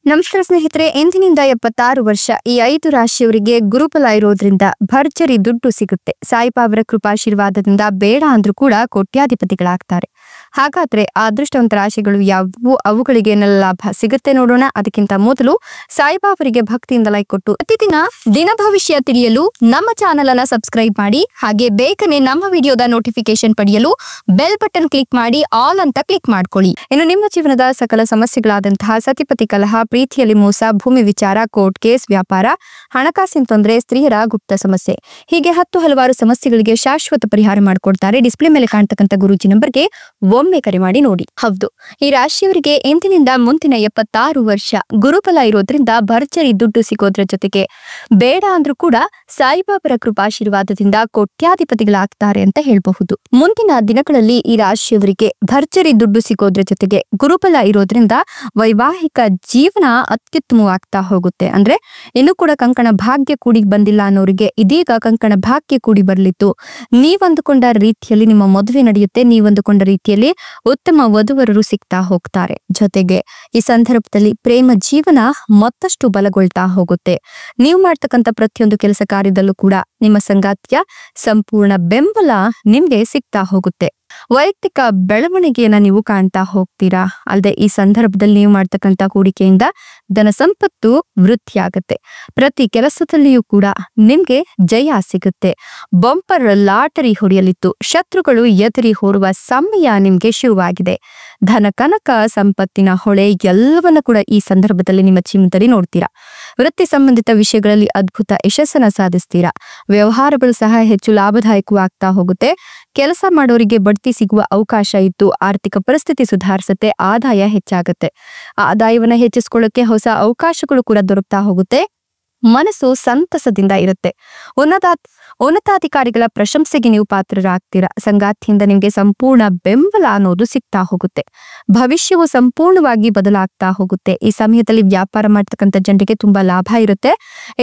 ನಮಸ್ಕಾರ ಸ್ನೇಹಿತರೆ, ಎಂದಿನಿಂದ 76 ವರ್ಷ ಈ 5 ರಾಶಿಯವರಿಗೆ ಗುರುಬಲ ಇರೋದ್ರಿಂದ ಭರ್ಜರಿ ದುಡ್ಡು ಸಿಗುತ್ತೆ. ಸಾಯಿಬಾಬರ ಕೃಪಾಶೀರ್ವಾದದಿಂದ ಬೇಡ ಅಂದ್ರೂ ಕೂಡ ಕೋಟ್ಯಾಧಿಪತಿಗಳಾಗ್ತಾರೆ. ಹಾಗಾದ್ರೆ ಆ ಅದೃಷ್ಟವಂತ ರಾಶಿಗಳು ಯಾವುವು, ಅವುಗಳಿಗೆ ಏನೆಲ್ಲ ಲಾಭ ಸಿಗುತ್ತೆ ನೋಡೋಣ. ಅದಕ್ಕಿಂತ ಮೊದಲು ಸಾಯಿಬಾಬರಿಗೆ ಭಕ್ತಿಯಿಂದ ಲೈಕ್ ಕೊಟ್ಟು ಪ್ರತಿದಿನ ದಿನ ಭವಿಷ್ಯ ತಿಳಿಯಲು ನಮ್ಮ ಚಾನೆಲ್ ಅನ್ನ ಸಬ್ಸ್ಕ್ರೈಬ್ ಮಾಡಿ. ಹಾಗೆ ಬೇಗನೆ ನಮ್ಮ ವಿಡಿಯೋದ ನೋಟಿಫಿಕೇಶನ್ ಪಡೆಯಲು ಬೆಲ್ ಬಟನ್ ಕ್ಲಿಕ್ ಮಾಡಿ ಆಲ್ ಅಂತ ಕ್ಲಿಕ್ ಮಾಡ್ಕೊಳ್ಳಿ. ಇನ್ನು ನಿಮ್ಮ ಜೀವನದ ಸಕಲ ಸಮಸ್ಯೆಗಳಾದಂತಹ ಸತಿಪತಿ ಕಲಹ, ಪ್ರೀತಿಯಲ್ಲಿ ಮೋಸ, ಭೂಮಿ ವಿಚಾರ, ಕೋರ್ಟ್ ಕೇಸ್, ವ್ಯಾಪಾರ, ಹಣಕಾಸಿನ ತೊಂದರೆ, ಸ್ತ್ರೀಯರ ಗುಪ್ತ ಸಮಸ್ಯೆ, ಹೀಗೆ ಹಲವಾರು ಸಮಸ್ಯೆಗಳಿಗೆ ಶಾಶ್ವತ ಪರಿಹಾರ ಮಾಡಿಕೊಡ್ತಾರೆ. ಡಿಸ್ಪ್ಲೇ ಮೇಲೆ ಕಾಣ್ತಕ್ಕಂಥ ಗುರೂಜಿ ನಂಬರ್ಗೆ ಒಮ್ಮೆ ಕರೆ ಮಾಡಿ ನೋಡಿ. ಹೌದು, ಈ ರಾಶಿಯವರಿಗೆ ಎಂದಿನಿಂದ ಮುಂದಿನ 76 ವರ್ಷ ಗುರುಬಲ ಇರೋದ್ರಿಂದ ಭರ್ಜರಿ ದುಡ್ಡು ಸಿಗೋದ್ರ ಜೊತೆಗೆ ಬೇಡ ಅಂದ್ರೂ ಕೂಡ ಸಾಯಿಬಾಬರ ಕೃಪಾಶೀರ್ವಾದದಿಂದ ಕೋಟ್ಯಾಧಿಪತಿಗಳಾಗ್ತಾರೆ ಅಂತ ಹೇಳಬಹುದು. ಮುಂದಿನ ದಿನಗಳಲ್ಲಿ ಈ ರಾಶಿಯವರಿಗೆ ಭರ್ಜರಿ ದುಡ್ಡು ಸಿಗೋದ್ರ ಜೊತೆಗೆ ಗುರುಬಲ ಇರೋದ್ರಿಂದ ವೈವಾಹಿಕ ಜೀವನ ಅತ್ಯುತ್ತಮವಾಗ್ತಾ ಹೋಗುತ್ತೆ. ಅಂದ್ರೆ ಇನ್ನು ಕೂಡ ಕಂಕಣ ಭಾಗ್ಯ ಕೂಡಿ ಬಂದಿಲ್ಲ ಅನ್ನೋರಿಗೆ ಇದೀಗ ಕಂಕಣ ಭಾಗ್ಯ ಕೂಡಿ ಬರ್ಲಿತ್ತು. ನೀವಂದುಕೊಂಡ ರೀತಿಯಲ್ಲಿ ನಿಮ್ಮ ಮದುವೆ ನಡೆಯುತ್ತೆ. ನೀವಂದುಕೊಂಡ ರೀತಿಯಲ್ಲಿ ಉತ್ತಮ ವಧುವರರು ಸಿಗ್ತಾ ಹೋಗ್ತಾರೆ. ಜೊತೆಗೆ ಈ ಸಂದರ್ಭದಲ್ಲಿ ಪ್ರೇಮ ಜೀವನ ಮತ್ತಷ್ಟು ಬಲಗೊಳ್ತಾ ಹೋಗುತ್ತೆ. ನೀವು ಮಾಡ್ತಕ್ಕಂಥ ಪ್ರತಿಯೊಂದು ಕೆಲಸ ಕಾರ್ಯದಲ್ಲೂ ಕೂಡ ನಿಮ್ಮ ಸಂಗಾತಿಯ ಸಂಪೂರ್ಣ ಬೆಂಬಲ ನಿಮ್ಗೆ ಸಿಗ್ತಾ ಹೋಗುತ್ತೆ. ವೈಯಕ್ತಿಕ ಬೆಳವಣಿಗೆಯನ್ನ ನೀವು ಕಾಣ್ತಾ ಹೋಗ್ತೀರಾ. ಅಲ್ಲದೆ ಈ ಸಂದರ್ಭದಲ್ಲಿ ನೀವು ಮಾಡ್ತಕ್ಕಂಥ ಹೂಡಿಕೆಯಿಂದ ಧನ ಸಂಪತ್ತು ವೃದ್ಧಿಯಾಗುತ್ತೆ. ಪ್ರತಿ ಕೆಲಸದಲ್ಲಿಯೂ ಕೂಡ ನಿಮ್ಗೆ ಜಯ ಸಿಗುತ್ತೆ. ಬಂಪರ್ ಲಾಟರಿ ಹೊಡೆಯಲಿತ್ತು. ಶತ್ರುಗಳು ಎದುರಿ ಹೊರುವ ಸಮಯ ನಿಮ್ಗೆ ಶುರುವಾಗಿದೆ. ಧನ ಕನಕ ಸಂಪತ್ತಿನ ಹೊಳೆ ಎಲ್ಲವನ್ನ ಕೂಡ ಈ ಸಂದರ್ಭದಲ್ಲಿ ನಿಮ್ಮ ಜೀವನದಲ್ಲಿ ನೋಡ್ತೀರಾ. ವೃತ್ತಿ ಸಂಬಂಧಿತ ವಿಷಯಗಳಲ್ಲಿ ಅದ್ಭುತ ಯಶಸ್ಸನ್ನ ಸಾಧಿಸ್ತೀರಾ. ವ್ಯವಹಾರಗಳು ಸಹ ಹೆಚ್ಚು ಲಾಭದಾಯಕವಾಗ್ತಾ ಹೋಗುತ್ತೆ. ಕೆಲಸ ಮಾಡೋರಿಗೆ ಬಡ್ತಿ ಸಿಗುವ ಅವಕಾಶ ಇತ್ತು. ಆರ್ಥಿಕ ಪರಿಸ್ಥಿತಿ ಸುಧಾರಿಸುತ್ತೆ. ಆದಾಯ ಹೆಚ್ಚಾಗುತ್ತೆ. ಆದಾಯವನ್ನ ಹೆಚ್ಚಿಸ್ಕೊಳ್ಳೋಕೆ ಹೊಸ ಅವಕಾಶಗಳು ಕೂಡ ದೊರಕ್ತಾ ಹೋಗುತ್ತೆ. ಮನಸ್ಸು ಸಂತಸದಿಂದ ಇರುತ್ತೆ. ಉನ್ನತಾಧಿಕಾರಿಗಳ ಪ್ರಶಂಸೆಗೆ ನೀವು ಪಾತ್ರರಾಗ್ತೀರಾ. ಸಂಗಾತಿಯಿಂದ ನಿಮ್ಗೆ ಸಂಪೂರ್ಣ ಬೆಂಬಲ ಅನ್ನೋದು ಸಿಗ್ತಾ ಹೋಗುತ್ತೆ. ಭವಿಷ್ಯವು ಸಂಪೂರ್ಣವಾಗಿ ಬದಲಾಗ್ತಾ ಹೋಗುತ್ತೆ. ಈ ಸಮಯದಲ್ಲಿ ವ್ಯಾಪಾರ ಮಾಡ್ತಕ್ಕಂಥ ಜನರಿಗೆ ತುಂಬಾ ಲಾಭ ಇರುತ್ತೆ.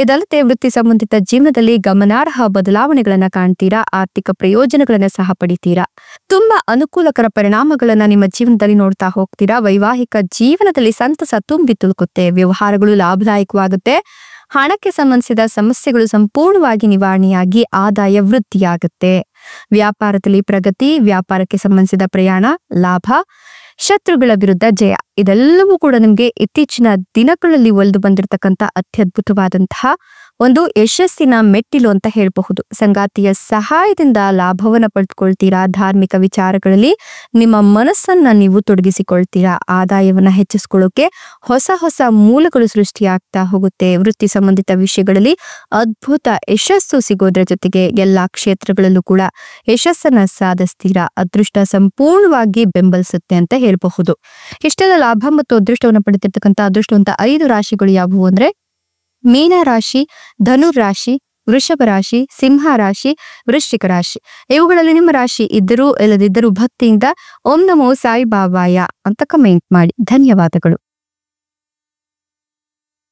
ಇದಲ್ಲದೆ ವೃತ್ತಿ ಸಂಬಂಧಿತ ಜೀವನದಲ್ಲಿ ಗಮನಾರ್ಹ ಬದಲಾವಣೆಗಳನ್ನ ಕಾಣ್ತೀರಾ. ಆರ್ಥಿಕ ಪ್ರಯೋಜನಗಳನ್ನ ಸಹ ಪಡಿತೀರಾ. ತುಂಬಾ ಅನುಕೂಲಕರ ಪರಿಣಾಮಗಳನ್ನ ನಿಮ್ಮ ಜೀವನದಲ್ಲಿ ನೋಡ್ತಾ ಹೋಗ್ತೀರಾ. ವೈವಾಹಿಕ ಜೀವನದಲ್ಲಿ ಸಂತಸ ತುಂಬಿ ತುಳುಕುತ್ತೆ. ವ್ಯವಹಾರಗಳು ಲಾಭದಾಯಕವಾಗುತ್ತೆ. ಹಣಕ್ಕೆ ಸಂಬಂಧಿಸಿದ ಸಮಸ್ಯೆಗಳು ಸಂಪೂರ್ಣವಾಗಿ ನಿವಾರಣೆಯಾಗಿ ಆದಾಯ ವೃದ್ಧಿಯಾಗುತ್ತೆ. ವ್ಯಾಪಾರದಲ್ಲಿ ಪ್ರಗತಿ, ವ್ಯಾಪಾರಕ್ಕೆ ಸಂಬಂಧಿಸಿದ ಪ್ರಯಾಣ, ಲಾಭ, ಶತ್ರುಗಳ ವಿರುದ್ಧ ಜಯ, ಇದೆಲ್ಲವೂ ಕೂಡ ನಿಮ್ಗೆ ಇತ್ತೀಚಿನ ದಿನಗಳಲ್ಲಿ ಒಲಿದು ಬಂದಿರತಕ್ಕಂಥ ಅತ್ಯದ್ಭುತವಾದಂತಹ ಒಂದು ಯಶಸ್ಸಿನ ಮೆಟ್ಟಿಲು ಅಂತ ಹೇಳಬಹುದು. ಸಂಗಾತಿಯ ಸಹಾಯದಿಂದ ಲಾಭವನ್ನ ಪಡೆದುಕೊಳ್ತೀರಾ. ಧಾರ್ಮಿಕ ವಿಚಾರಗಳಲ್ಲಿ ನಿಮ್ಮ ಮನಸ್ಸನ್ನ ನೀವು ತೊಡಗಿಸಿಕೊಳ್ತೀರಾ. ಆದಾಯವನ್ನ ಹೆಚ್ಚಿಸ್ಕೊಳ್ಳೋಕೆ ಹೊಸ ಮೂಲಗಳು ಸೃಷ್ಟಿಯಾಗ್ತಾ ಹೋಗುತ್ತೆ. ವೃತ್ತಿ ಸಂಬಂಧಿತ ವಿಷಯಗಳಲ್ಲಿ ಅದ್ಭುತ ಯಶಸ್ಸು ಸಿಗೋದ್ರ ಜೊತೆಗೆ ಎಲ್ಲಾ ಕ್ಷೇತ್ರಗಳಲ್ಲೂ ಕೂಡ ಯಶಸ್ಸನ್ನ ಸಾಧಿಸ್ತೀರಾ. ಅದೃಷ್ಟ ಸಂಪೂರ್ಣವಾಗಿ ಬೆಂಬಲಿಸುತ್ತೆ ಅಂತ ಹೇಳಬಹುದು. ಇಷ್ಟೆಲ್ಲ ಲಾಭ ಮತ್ತು ಅದೃಷ್ಟವನ್ನು ಪಡೆದಿರ್ತಕ್ಕಂಥ ಅದೃಷ್ಟವಂತ 5 ರಾಶಿಗಳು ಯಾವುವು ಅಂದ್ರೆ ಮೀನ ರಾಶಿ, ಧನುರ್ ರಾಶಿ, ವೃಷಭ ರಾಶಿ, ಸಿಂಹ ರಾಶಿ, ವೃಶ್ಚಿಕ ರಾಶಿ. ಇವುಗಳಲ್ಲಿ ನಿಮ್ಮ ರಾಶಿ ಇದ್ದರೂ ಇಲ್ಲದಿದ್ದರೂ ಭಕ್ತಿಯಿಂದ ಓಂ ನಮೋ ಸಾಯಿಬಾಬಾಯ ಅಂತ ಕಮೆಂಟ್ ಮಾಡಿ. ಧನ್ಯವಾದಗಳು.